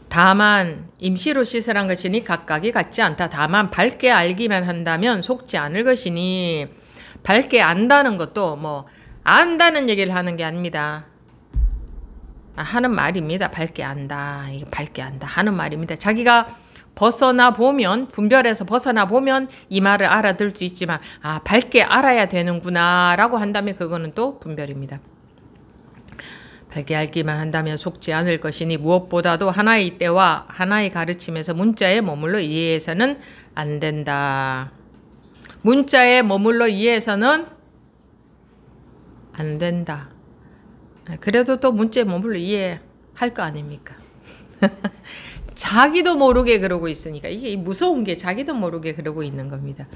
Speaker 1: 다만 임시로 시설한 것이니 각각이 같지 않다. 다만 밝게 알기만 한다면 속지 않을 것이니 밝게 안다는 것도 뭐 안다는 얘기를 하는 게 아닙니다. 하는 말입니다. 밝게 안다. 이게 밝게 안다 하는 말입니다. 자기가 벗어나 보면 분별에서 벗어나 보면 이 말을 알아들 수 있지만 밝게 알아야 되는구나 라고 한다면 그거는 또 분별입니다. 밝게 알기만 한다면 속지 않을 것이니 무엇보다도 하나의 때와 하나의 가르침에서 문자에 머물러 이해해서는 안 된다. 문자에 머물러 이해해서는 안 된다. 그래도 또 문자에 머물러 이해할 거 아닙니까? 자기도 모르게 그러고 있으니까 이게 무서운 게 자기도 모르게 그러고 있는 겁니다.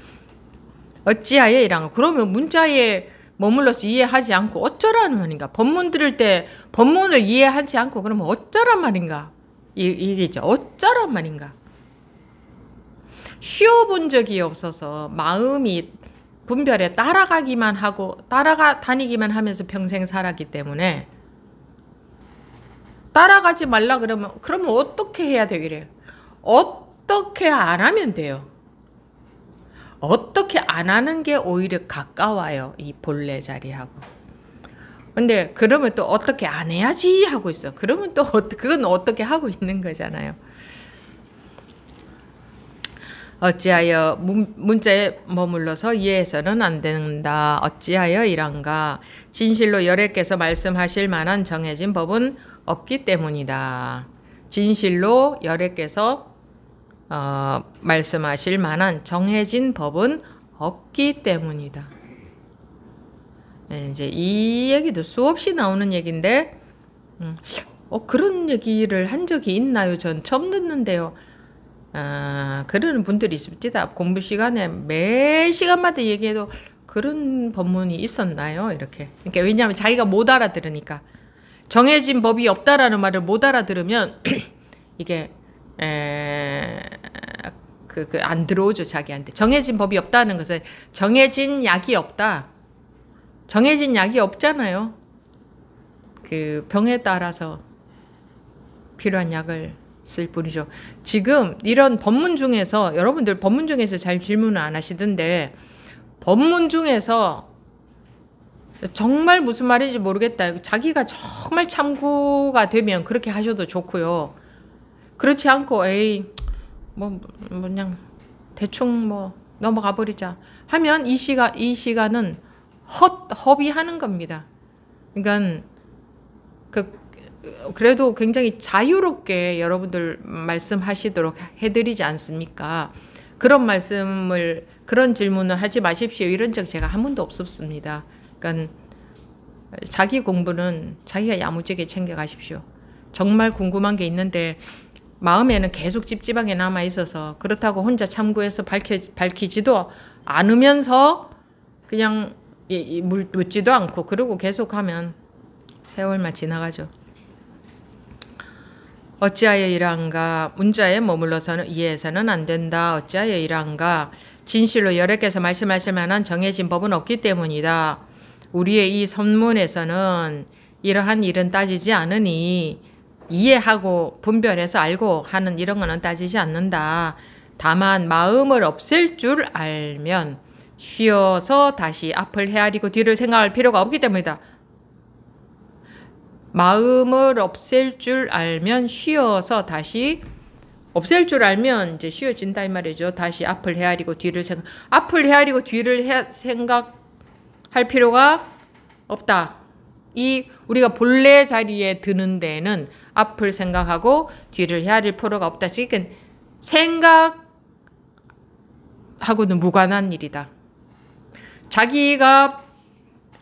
Speaker 1: 어찌하여 이란 거. 그러면 문자에 머물러서 이해하지 않고 어쩌라는 말인가? 법문 들을 때 법문을 이해하지 않고 그러면 어쩌란 말인가? 이게죠. 어쩌란 말인가? 쉬어본 적이 없어서 마음이 분별에 따라가기만 하고 다니기만 하면서 평생 살았기 때문에 따라가지 말라 그러면 어떻게 해야 돼요? 이래요. 어떻게 안 하면 돼요. 어떻게 안 하는 게 오히려 가까워요. 이 본래 자리하고. 근데 그러면 또 어떻게 안 해야지 하고 있어. 그러면 또 그건 어떻게 하고 있는 거잖아요. 어찌하여 문자에 머물러서 이해해서는 안 된다. 어찌하여 이란가. 진실로 열애께서 말씀하실 만한 정해진 법은 없기 때문이다. 진실로 열애께서 말씀하실 만한 정해진 법은 없기 때문이다. 네, 이제 이 얘기도 수없이 나오는 얘기인데 그런 얘기를 한 적이 있나요? 전 처음 듣는데요. 그러는 분들이 있습니다. 공부 시간에 매 시간마다 얘기해도 그런 법문이 있었나요? 이렇게. 그러니까 왜냐하면 자기가 못 알아들으니까. 정해진 법이 없다라는 말을 못 알아들으면 이게 안 들어오죠, 자기한테. 정해진 법이 없다는 것은 정해진 약이 없다. 정해진 약이 없잖아요. 그 병에 따라서 필요한 약을 쓸 뿐이죠. 지금 이런 법문 중에서 여러분들 법문 중에서 잘 질문을 안 하시던데 법문 중에서 정말 무슨 말인지 모르겠다. 자기가 정말 참고가 되면 그렇게 하셔도 좋고요. 그렇지 않고 에이 뭐 그냥 대충 뭐 넘어가 버리자 하면 이 시간은 허비하는 겁니다. 그러니까 그래도 굉장히 자유롭게 여러분들 말씀하시도록 해드리지 않습니까? 그런 질문을 하지 마십시오. 이런 적 제가 한 번도 없었습니다. 그러니까 자기 공부는 자기가 야무지게 챙겨가십시오. 정말 궁금한 게 있는데 마음에는 계속 찝찝하게 남아 있어서 그렇다고 혼자 참고해서 밝히지도 않으면서 그냥 묻지도 않고 그러고 계속하면 세월만 지나가죠. 어찌하여 이러한가? 문자에 머물러서는 이해해서는 안 된다. 어찌하여 이러한가? 진실로 여러 개서 말씀하실 만한 정해진 법은 없기 때문이다. 우리의 이 선문에서는 이러한 일은 따지지 않으니 이해하고 분별해서 알고 하는 이런 거는 따지지 않는다. 다만 마음을 없앨 줄 알면 쉬어서 다시 앞을 헤아리고 뒤를 생각할 필요가 없기 때문이다. 마음을 없앨 줄 알면 쉬어서 다시 없앨 줄 알면 이제 쉬어진다 이 말이죠. 다시 앞을 헤아리고 뒤를 앞을 헤아리고 뒤를 생각할 필요가 없다. 이 우리가 본래 자리에 드는 데는 앞을 생각하고 뒤를 헤아릴 필요가 없다. 지금 생각하고는 무관한 일이다. 자기가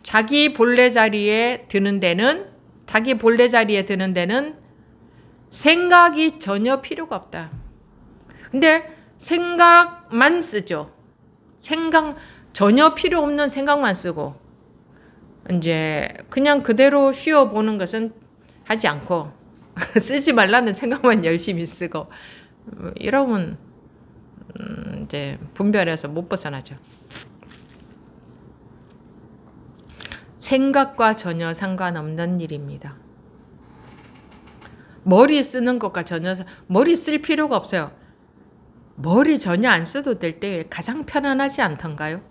Speaker 1: 자기 본래 자리에 드는 데는 생각이 전혀 필요가 없다. 근데 생각만 쓰죠. 전혀 필요 없는 생각만 쓰고 이제 그냥 그대로 쉬어보는 것은 하지 않고 쓰지 말라는 생각만 열심히 쓰고 이러면 이제 분별해서 못 벗어나죠. 생각과 전혀 상관없는 일입니다. 머리 쓰는 것과 전혀 머리 쓸 필요가 없어요. 머리 전혀 안 써도 될 때 가장 편안하지 않던가요?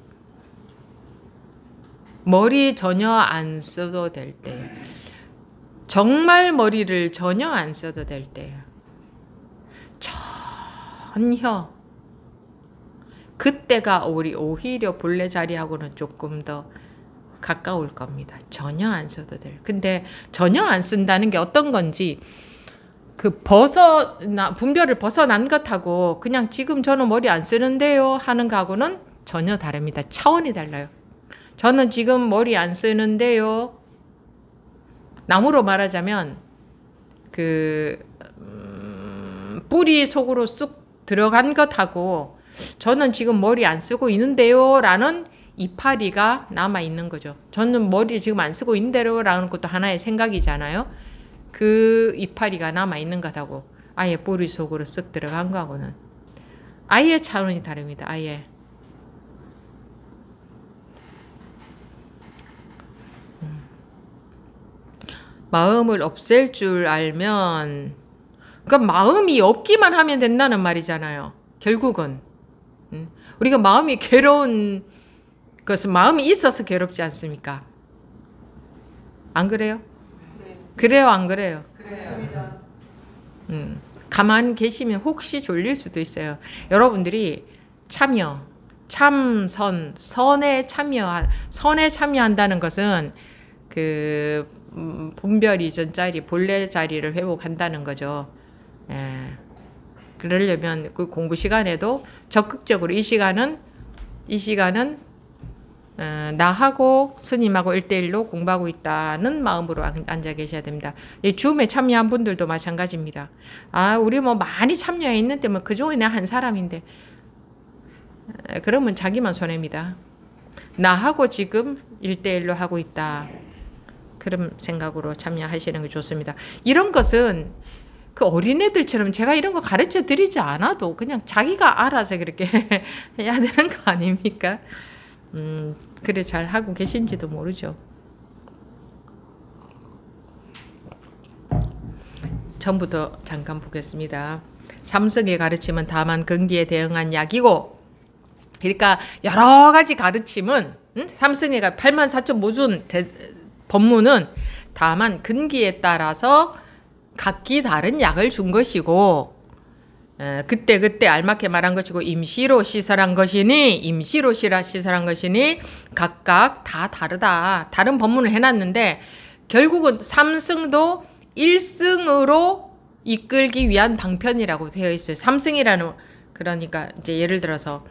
Speaker 1: 머리 전혀 안 써도 될 때, 정말 머리를 전혀 안 써도 될 때, 전혀 그때가 오히려 본래 자리하고는 조금 더 가까울 겁니다. 전혀 안 써도 될. 근데 전혀 안 쓴다는 게 어떤 건지 분별을 벗어난 것하고 그냥 지금 저는 머리 안 쓰는데요 하는 거하고는 전혀 다릅니다. 차원이 달라요. 저는 지금 머리 안 쓰는데요. 나무로 말하자면 뿌리 속으로 쑥 들어간 것하고 저는 지금 머리 안 쓰고 있는데요 라는 이파리가 남아있는 거죠. 저는 머리를 지금 안 쓰고 있는데요 라는 것도 하나의 생각이잖아요. 그 이파리가 남아있는 것하고 아예 뿌리 속으로 쓱 들어간 거하고는 아예 차원이 다릅니다. 아예. 마음을 없앨 줄 알면 그러니까 마음이 없기만 하면 된다는 말이잖아요. 결국은 우리가 마음이 괴로운 것은 마음이 있어서 괴롭지 않습니까? 안 그래요? 네. 그래요, 안 그래요? 그래요. 가만히 계시면 혹시 졸릴 수도 있어요. 여러분들이 선에 참여한다는 것은 분별 이전 자리, 본래 자리를 회복한다는 거죠. 예. 그러려면 그 공부 시간에도 적극적으로 이 시간은 나하고 스님하고 1대1로 공부하고 있다는 마음으로 앉아 계셔야 됩니다. 이 줌에 참여한 분들도 마찬가지입니다. 우리 뭐 많이 참여해 있는데 뭐 그중에 나 한 사람인데 그러면 자기만 손해입니다. 나하고 지금 1대1로 하고 있다. 그런 생각으로 참여하시는 게 좋습니다. 이런 것은 그 어린애들처럼 제가 이런 거 가르쳐 드리지 않아도 그냥 자기가 알아서 그렇게 해야 되는 거 아닙니까? 그래 잘 하고 계신지도 모르죠. 전부터 잠깐 보겠습니다. 삼성의 가르침은 다만 근기에 대응한 약이고, 그러니까 여러 가지 가르침은 삼성의가 84,000모준 법문은 다만 근기에 따라서 각기 다른 약을 준 것이고 그때 알맞게 말한 것이고 임시로 시설한 것이니 각각 다 다르다. 다른 법문을 해놨는데 결국은 삼승도 1승으로 이끌기 위한 방편이라고 되어 있어요. 삼승이라는 그러니까 이제 예를 들어서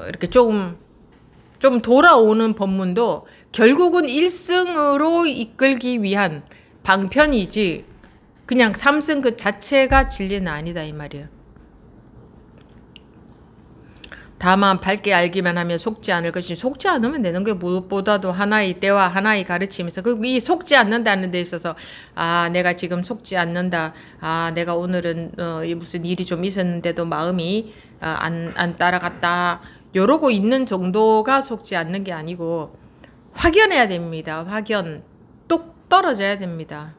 Speaker 1: 이렇게 좀 돌아오는 법문도 결국은 1승으로 이끌기 위한 방편이지 그냥 삼승 그 자체가 진리는 아니다 이 말이에요. 다만 밝게 알기만 하면 속지 않을 것이니 속지 않으면 되는 게 무엇보다도 하나의 때와 하나의 가르침에서 이 속지 않는다는 데 있어서 내가 지금 속지 않는다. 내가 오늘은 무슨 일이 좀 있었는데도 마음이 안 따라갔다. 이러고 있는 정도가 속지 않는 게 아니고 확연해야 됩니다. 확연. 똑 떨어져야 됩니다.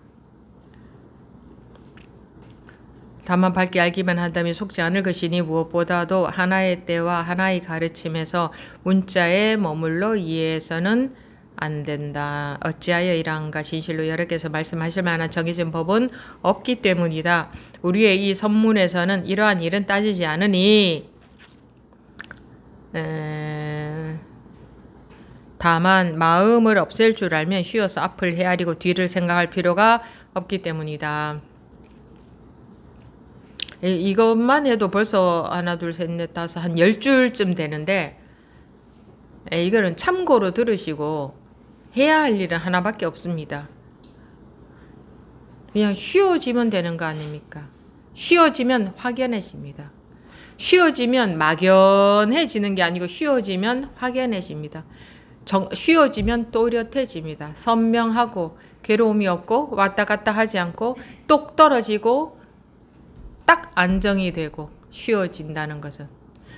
Speaker 1: 다만 밝게 알기만 한다면 속지 않을 것이니 무엇보다도 하나의 때와 하나의 가르침에서 문자에 머물러 이해해서는 안 된다. 어찌하여 이러한가 진실로 여러께서 말씀하실 만한 정해진 법은 없기 때문이다. 우리의 이 선문에서는 이러한 일은 따지지 않으니 다만 마음을 없앨 줄 알면 쉬어서 앞을 헤아리고 뒤를 생각할 필요가 없기 때문이다. 이것만 해도 벌써 하나 둘 셋 넷 다섯 한 10줄쯤 되는데 이거는 참고로 들으시고 해야 할 일은 하나밖에 없습니다. 그냥 쉬워지면 되는 거 아닙니까? 쉬워지면 확연해집니다. 쉬워지면 막연해지는 게 아니고 쉬워지면 확연해집니다. 쉬워지면 또렷해집니다. 선명하고 괴로움이 없고 왔다 갔다 하지 않고 똑 떨어지고 딱 안정이 되고 쉬워진다는 것은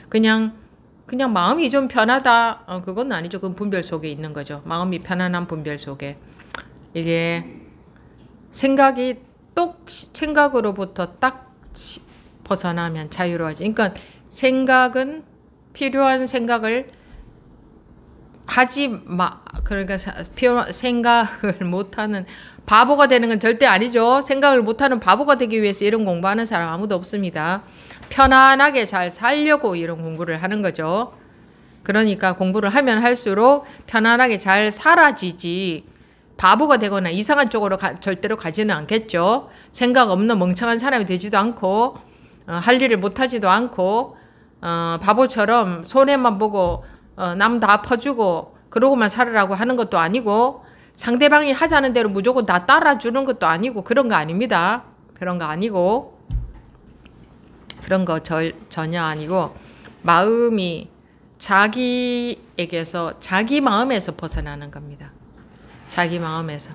Speaker 1: 그냥 마음이 좀 편하다. 그건 아니죠. 그건 분별 속에 있는 거죠. 마음이 편안한 분별 속에 이게 생각으로부터 딱 벗어나면 자유로워지. 그러니까 생각은 필요한 생각을 하지 마. 그러니까 생각을 못하는 바보가 되는 건 절대 아니죠. 생각을 못하는 바보가 되기 위해서 이런 공부하는 사람 아무도 없습니다. 편안하게 잘 살려고 이런 공부를 하는 거죠. 그러니까 공부를 하면 할수록 편안하게 잘 살아지지 바보가 되거나 이상한 쪽으로 절대로 가지는 않겠죠. 생각 없는 멍청한 사람이 되지도 않고 할 일을 못하지도 않고 바보처럼 손해만 보고 남 다 퍼주고 그러고만 살으라고 하는 것도 아니고 상대방이 하자는 대로 무조건 다 따라주는 것도 아니고 그런 거 아닙니다. 그런 거 아니고 그런 거 전혀 아니고 마음이 자기에게서 자기 마음에서 벗어나는 겁니다. 자기 마음에서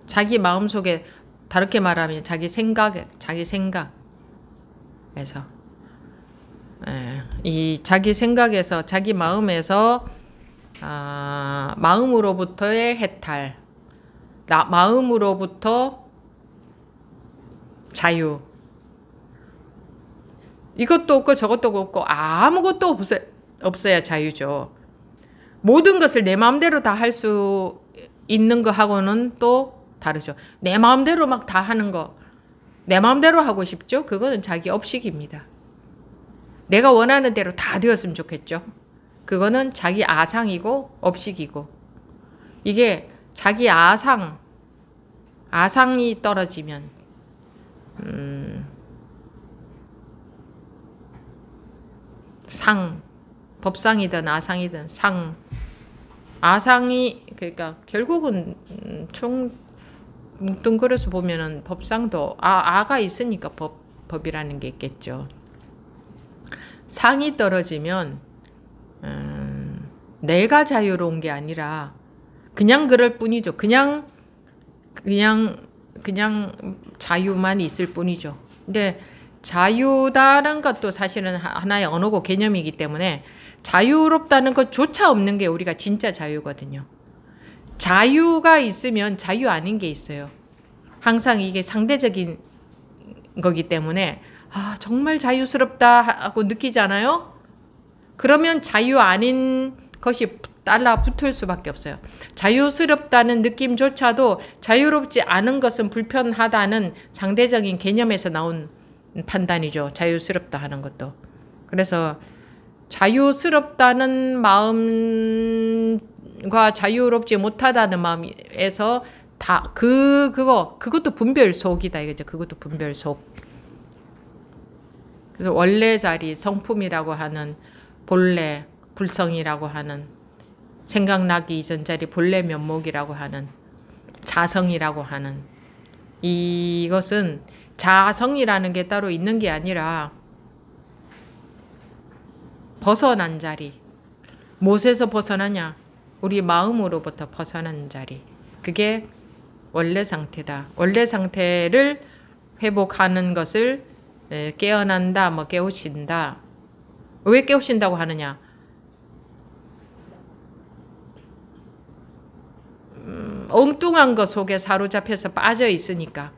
Speaker 1: 자기 마음 속에 다르게 말하면 자기 생각에서 이 자기 생각에서 자기 마음에서 마음으로부터의 해탈, 마음으로부터 자유. 이것도 없고 저것도 없고 아무것도 없어야 자유죠. 모든 것을 내 마음대로 다 할 수 있는 거하고는 또 다르죠. 내 마음대로 막 다 하는 거, 내 마음대로 하고 싶죠? 그거는 자기 업식입니다. 내가 원하는 대로 다 되었으면 좋겠죠. 그거는 자기 아상이고 업식이고 이게 자기 아상이 떨어지면 법상이든 아상이든 아상이 그러니까 결국은 뭉뚱그려서 보면은 법상도 아가 있으니까 법이라는 게 있겠죠. 상이 떨어지면 내가 자유로운 게 아니라 그냥 그럴 뿐이죠. 그냥 자유만 있을 뿐이죠. 근데 자유다는 것도 사실은 하나의 언어고 개념이기 때문에 자유롭다는 것조차 없는 게 우리가 진짜 자유거든요. 자유가 있으면 자유 아닌 게 있어요. 항상 이게 상대적인 거기 때문에 정말 자유스럽다 하고 느끼잖아요. 그러면 자유 아닌 것이 달라붙을 수밖에 없어요. 자유스럽다는 느낌조차도 자유롭지 않은 것은 불편하다는 상대적인 개념에서 나온 판단이죠. 자유스럽다 하는 것도. 그래서 자유스럽다는 마음과 자유롭지 못하다는 마음에서 다 그것도 분별속이다 이거죠. 그것도 분별속. 그래서 원래 자리, 성품이라고 하는 본래, 불성이라고 하는 생각나기 이전 자리, 본래 면목이라고 하는 자성이라고 하는 이것은 자성이라는 게 따로 있는 게 아니라 벗어난 자리. 무엇에서 벗어나냐? 우리 마음으로부터 벗어난 자리. 그게 원래 상태다. 원래 상태를 회복하는 것을 깨어난다, 뭐 깨우친다. 왜 깨우친다고 하느냐? 엉뚱한 것 속에 사로잡혀서 빠져 있으니까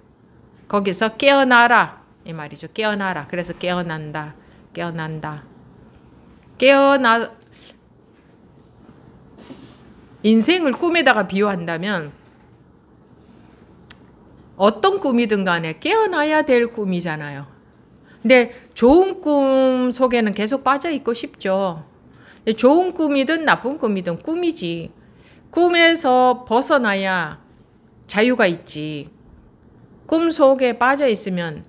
Speaker 1: 거기서 깨어나라 이 말이죠. 깨어나라. 그래서 깨어난다. 깨어난다. 인생을 꿈에다가 비유한다면 어떤 꿈이든 간에 깨어나야 될 꿈이잖아요. 근데 좋은 꿈 속에는 계속 빠져 있고 싶죠. 좋은 꿈이든 나쁜 꿈이든 꿈이지. 꿈에서 벗어나야 자유가 있지. 꿈 속에 빠져 있으면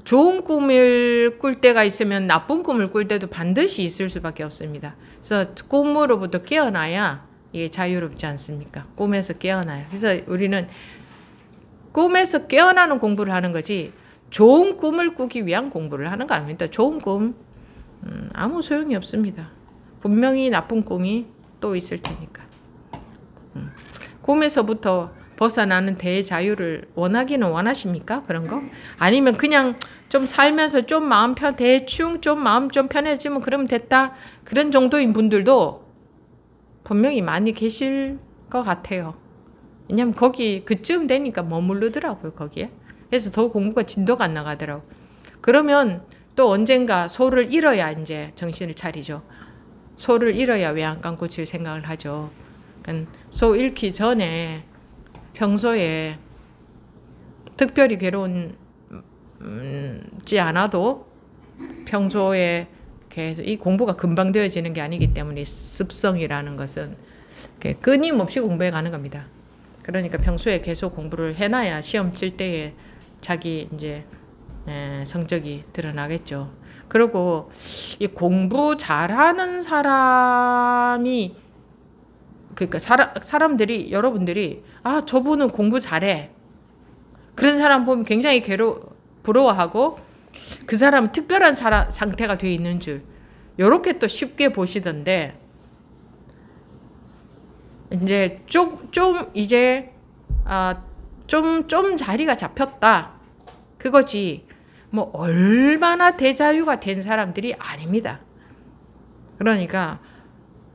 Speaker 1: 좋은 꿈을 꿀 때가 있으면 나쁜 꿈을 꿀 때도 반드시 있을 수밖에 없습니다. 그래서 꿈으로부터 깨어나야 이게 자유롭지 않습니까? 꿈에서 깨어나요. 그래서 우리는 꿈에서 깨어나는 공부를 하는 거지 좋은 꿈을 꾸기 위한 공부를 하는 거 아닙니다. 좋은 꿈 아무 소용이 없습니다. 분명히 나쁜 꿈이 또 있을 테니까. 꿈에서부터 벗어나는 대자유를 원하기는 원하십니까? 그런 거? 아니면 그냥 좀 살면서 좀 마음 대충 좀 마음 좀 편해지면 그러면 됐다. 그런 정도인 분들도 분명히 많이 계실 것 같아요. 왜냐면 거기 그쯤 되니까 머무르더라고요, 거기에. 그래서 더 공부가 진도가 안 나가더라고요. 그러면 또 언젠가 소를 잃어야 이제 정신을 차리죠. 소를 잃어야 외양 감고 질 생각을 하죠. 그러니까 소 잃기 전에 평소에 특별히 괴로운지 않아도 평소에 계속 이 공부가 금방 되어지는 게 아니기 때문에 습성이라는 것은 끊임없이 공부해 가는 겁니다. 그러니까 평소에 계속 공부를 해놔야 시험 칠 때에 자기 이제 성적이 드러나겠죠. 그리고 이 공부 잘하는 사람이 그러니까 사람들이 여러분들이 아 저분은 공부 잘해 그런 사람 보면 굉장히 부러워하고 그 사람은 특별한 상태가 되어 있는 줄 이렇게 또 쉽게 보시던데 이제 좀 이제 좀 자리가 잡혔다 그거지 뭐 얼마나 대자유가 된 사람들이 아닙니다. 그러니까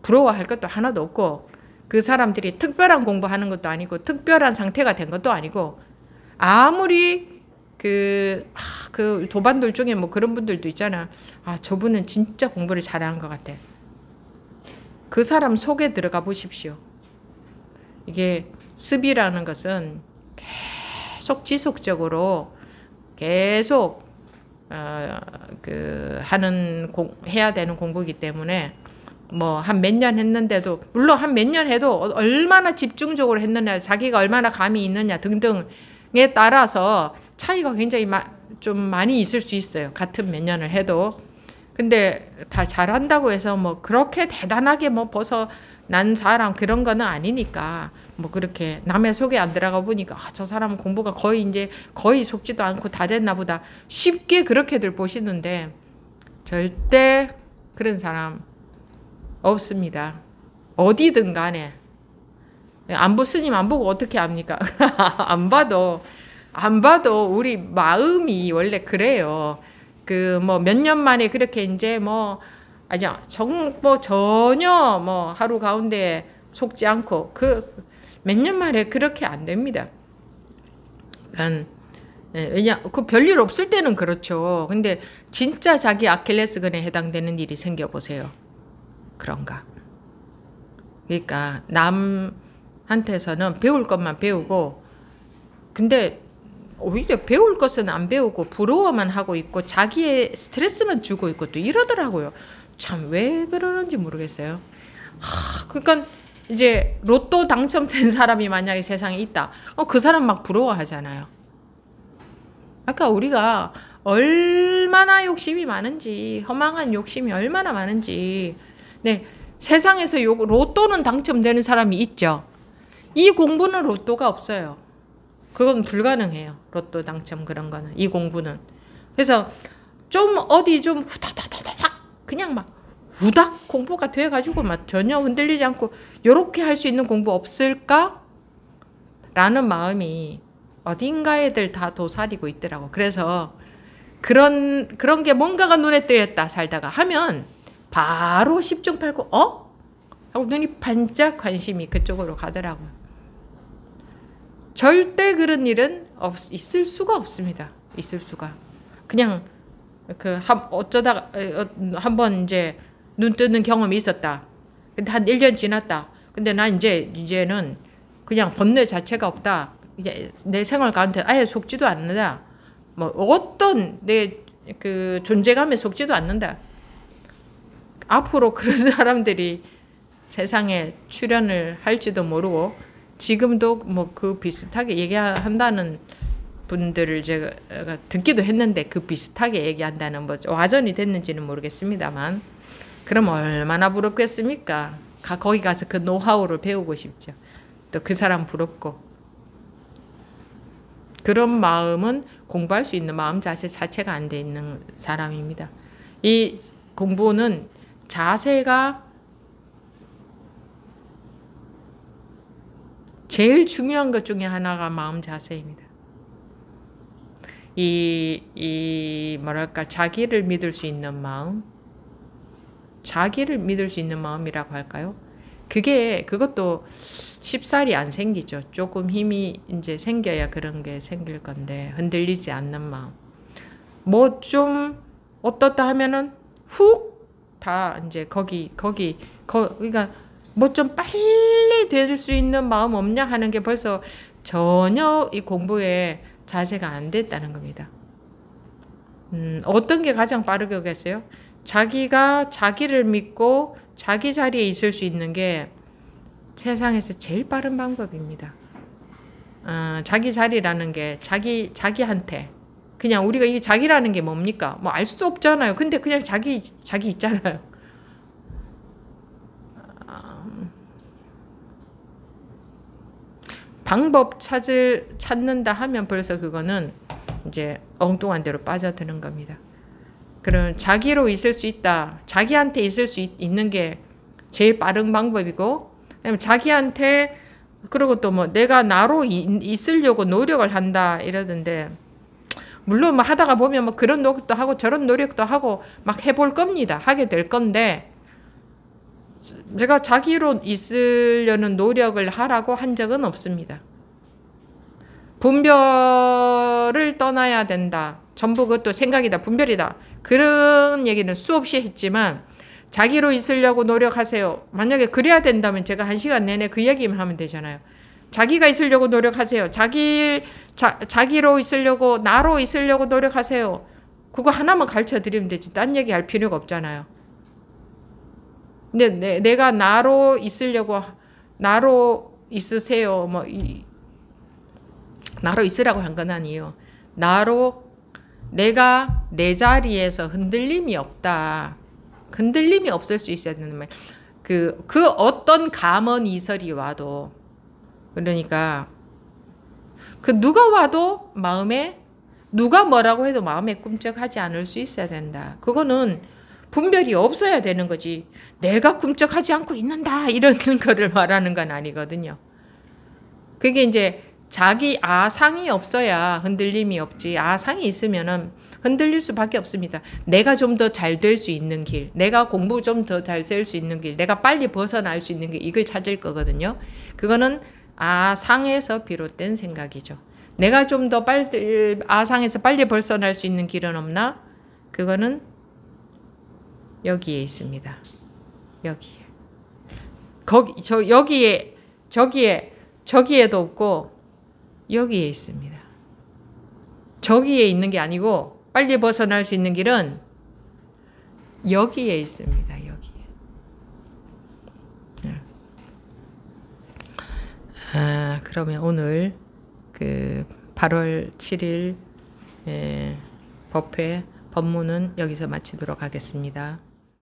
Speaker 1: 부러워할 것도 하나도 없고 그 사람들이 특별한 공부하는 것도 아니고 특별한 상태가 된 것도 아니고 아무리 그 도반들 중에 뭐 그런 분들도 있잖아. 아 저분은 진짜 공부를 잘하는 것 같아. 그 사람 속에 들어가 보십시오. 이게 습이라는 것은 계속 지속적으로 계속 해야 되는 공부이기 때문에 뭐 한 몇 년 했는데도 물론 한 몇 년 해도 얼마나 집중적으로 했느냐 자기가 얼마나 감이 있느냐 등등에 따라서 차이가 굉장히 좀 많이 있을 수 있어요. 같은 몇 년을 해도. 근데 다 잘한다고 해서 뭐 그렇게 대단하게 뭐 벗어난 사람 그런 거는 아니니까 뭐 그렇게 남의 속에 안 들어가 보니까 아, 저 사람은 공부가 거의 속지도 않고 다 됐나 보다 쉽게 그렇게들 보시는데 절대 그런 사람 없습니다. 어디든 간에 스님 안 보고 어떻게 압니까? 안 봐도 우리 마음이 원래 그래요. 그 뭐 몇 년 만에 그렇게 이제 뭐 전혀 뭐 하루 가운데 속지 않고 그 몇 년 만에 그렇게 안 됩니다. 왜냐 그 별일 없을 때는 그렇죠. 근데 진짜 자기 아킬레스건에 해당되는 일이 생겨 보세요. 그런가. 그러니까 남한테서는 배울 것만 배우고 근데 오히려 배울 것은 안 배우고 부러워만 하고 있고 자기의 스트레스만 주고 있고 또 이러더라고요. 참 왜 그러는지 모르겠어요. 그러니까 이제 로또 당첨된 사람이 만약에 세상에 있다. 그 사람 막 부러워하잖아요. 아까 우리가 얼마나 욕심이 많은지, 허망한 욕심이 얼마나 많은지. 네, 세상에서 로또는 당첨되는 사람이 있죠. 이 공부는 로또가 없어요. 그건 불가능해요. 로또 당첨 그런 거는. 이 공부는. 그래서 좀 어디 좀 후다다다닥 그냥 막 후닥 공부가 돼가지고 막 전혀 흔들리지 않고 요렇게 할 수 있는 공부 없을까? 라는 마음이 어딘가에들 다 도사리고 있더라고. 그래서 그런 게 뭔가가 눈에 띄었다 살다가 하면 바로 10중 8구 하고 눈이 반짝 관심이 그쪽으로 가더라고요. 절대 그런 일은 있을 수가 없습니다. 있을 수가. 그냥 어쩌다가 한번 이제 눈 뜨는 경험이 있었다. 근데 한 1년 지났다. 근데 난 이제는 그냥 번뇌 자체가 없다. 이제 내 생활 가운데 아예 속지도 않는다. 뭐 어떤 내 그 존재감에 속지도 않는다. 앞으로 그런 사람들이 세상에 출연을 할지도 모르고 지금도 뭐 그 비슷하게 얘기한다는 분들을 제가 듣기도 했는데 그 비슷하게 얘기한다는 뭐 와전이 됐는지는 모르겠습니다만 그럼 얼마나 부럽겠습니까? 거기 가서 그 노하우를 배우고 싶죠. 또 그 사람 부럽고 그런 마음은 공부할 수 있는 마음 자세 자체가 안 돼 있는 사람입니다. 이 공부는 자세가 제일 중요한 것 중에 하나가 마음 자세입니다. 뭐랄까 자기를 믿을 수 있는 마음, 자기를 믿을 수 있는 마음이라고 할까요? 그것도 쉽사리 안 생기죠. 조금 힘이 이제 생겨야 그런 게 생길 건데 흔들리지 않는 마음. 뭐 좀 어떻다 하면은 훅 다 이제 그러니까 뭐 좀 빨리 될 수 있는 마음 없냐 하는 게 벌써 전혀 이 공부에 자세가 안 됐다는 겁니다. 어떤 게 가장 빠르겠어요? 자기가 자기를 믿고 자기 자리에 있을 수 있는 게 세상에서 제일 빠른 방법입니다. 자기 자리라는 게 자기한테 그냥 우리가 이 자기라는 게 뭡니까? 뭐 알 수 없잖아요. 근데 그냥 자기 있잖아요. 방법 찾는다 하면 벌써 그거는 이제 엉뚱한 데로 빠져드는 겁니다. 그럼 자기로 있을 수 있다. 자기한테 있을 수 있는 게 제일 빠른 방법이고, 자기한테 그리고 또 뭐 내가 나로 있으려고 노력을 한다 이러던데, 물론 뭐 하다가 보면 뭐 그런 노력도 하고 저런 노력도 하고 막 해볼 겁니다. 하게 될 건데, 제가 자기로 있으려는 노력을 하라고 한 적은 없습니다. 분별을 떠나야 된다. 전부 그것도 생각이다. 분별이다. 그런 얘기는 수없이 했지만 자기로 있으려고 노력하세요. 만약에 그래야 된다면 제가 1시간 내내 그 얘기만 하면 되잖아요. 자기가 있으려고 노력하세요. 자기로 있으려고 나로 있으려고 노력하세요. 그거 하나만 가르쳐 드리면 되지. 딴 얘기 할 필요가 없잖아요. 근데 내가 나로 있으려고 나로 있으세요. 뭐 나로 있으라고 한 건 아니에요. 내가 내 자리에서 흔들림이 없다. 흔들림이 없을 수 있어야 되는 말. 그 어떤 감언 이설이 와도 그러니까 누가 와도 마음에 누가 뭐라고 해도 마음에 꿈쩍하지 않을 수 있어야 된다. 그거는 분별이 없어야 되는 거지. 내가 꿈쩍하지 않고 있는다 이런 거를 말하는 건 아니거든요. 그게 이제 자기 아상이 없어야 흔들림이 없지. 아상이 있으면은 흔들릴 수밖에 없습니다. 내가 좀 더 잘 될 수 있는 길, 내가 공부 좀 더 잘 될 수 있는 길, 내가 빨리 벗어날 수 있는 길, 이걸 찾을 거거든요. 그거는 아상에서 비롯된 생각이죠. 내가 좀 더 빨리 아상에서 빨리 벗어날 수 있는 길은 없나? 그거는 여기에 있습니다. 여기에 저기에도 없고 여기에 있습니다. 저기에 있는 게 아니고 빨리 벗어날 수 있는 길은 여기에 있습니다. 여기에. 그러면 오늘 그 8월 7일 법회 법문은 여기서 마치도록 하겠습니다.